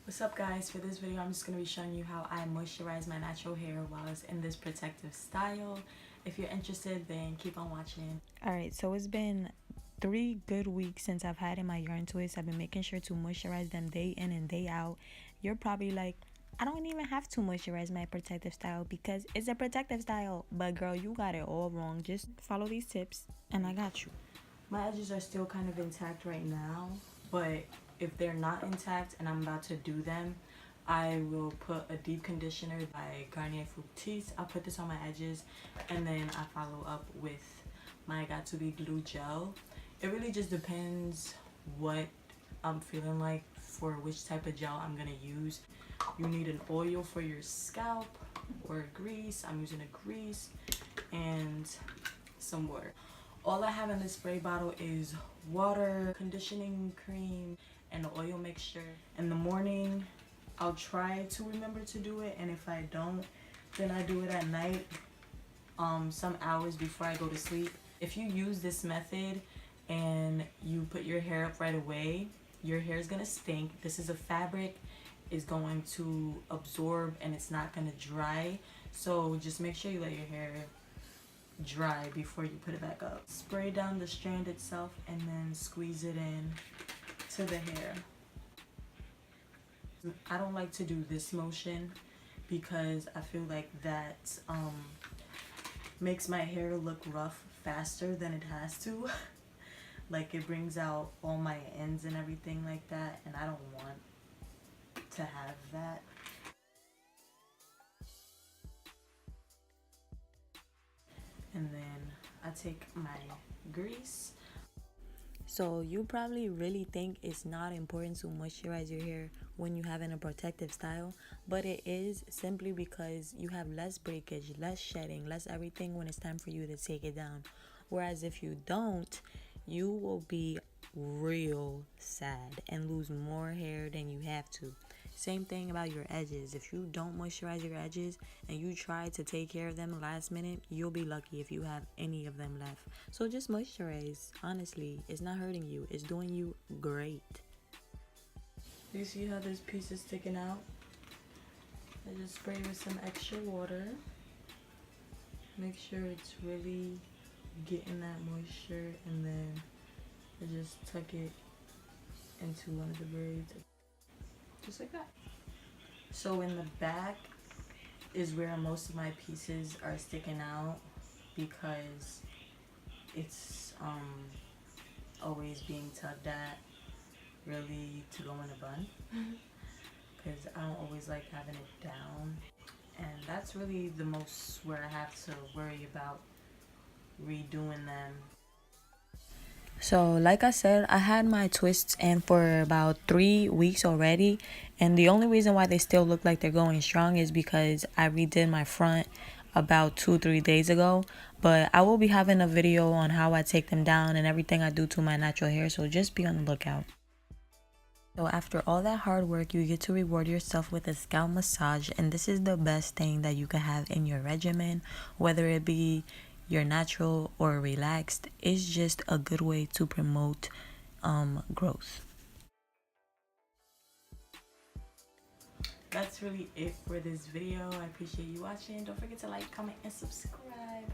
What's up guys? For this video I'm just going to be showing you how I moisturize my natural hair while it's in this protective style. If you're interested, then keep on watching. Alright, so it's been 3 good weeks since I've had in my yarn twists. I've been making sure to moisturize them day in and day out. You're probably like, I don't even have to moisturize my protective style because it's a protective style. But girl, you got it all wrong. Just follow these tips and I got you. My edges are still kind of intact right now, but if they're not intact and I'm about to do them, I will put a deep conditioner by Garnier Fructis. I'll put this on my edges and then I follow up with my Got2b glue gel. It really just depends what I'm feeling like for which type of gel I'm gonna use. You need an oil for your scalp or a grease. I'm using a grease and some water. All I have in this spray bottle is water, conditioning cream, and the oil mixture. In the morning, I'll try to remember to do it, and if I don't, then I do it at night, some hours before I go to sleep. If you use this method and you put your hair up right away, your hair is gonna stink. This is a fabric, is going to absorb and it's not gonna dry. So just make sure you let your hair dry before you put it back up. Spray down the strand itself and then squeeze it in to the hair. I don't like to do this motion because I feel like that makes my hair look rough faster than it has to. Like it brings out all my ends and everything like that, and I don't want to have that. And then I take my grease. So you probably really think it's not important to moisturize your hair when you have in a protective style, but it is, simply because you have less breakage, less shedding, less everything when it's time for you to take it down. Whereas if you don't, you will be real sad and lose more hair than you have to. Same thing about your edges. If you don't moisturize your edges and you try to take care of them last minute, you'll be lucky if you have any of them left. So just moisturize. Honestly, it's not hurting you. It's doing you great. You see how this piece is sticking out? I just spray with some extra water. Make sure it's really getting that moisture, and then I just tuck it into one of the braids. Just like that. So in the back is where most of my pieces are sticking out because it's always being tugged at really to go in a bun, because I don't always like having it down, and that's really the most where I have to worry about redoing them. So like I said, I had my twists in for about 3 weeks already, and the only reason why they still look like they're going strong is because I redid my front about 2-3 days ago. But I will be having a video on how I take them down and everything I do to my natural hair, so just be on the lookout. So after all that hard work, you get to reward yourself with a scalp massage, and this is the best thing that you can have in your regimen, whether it be your natural or relaxed. It's just a good way to promote growth. That's really it for this video. I appreciate you watching. Don't forget to like, comment, and subscribe.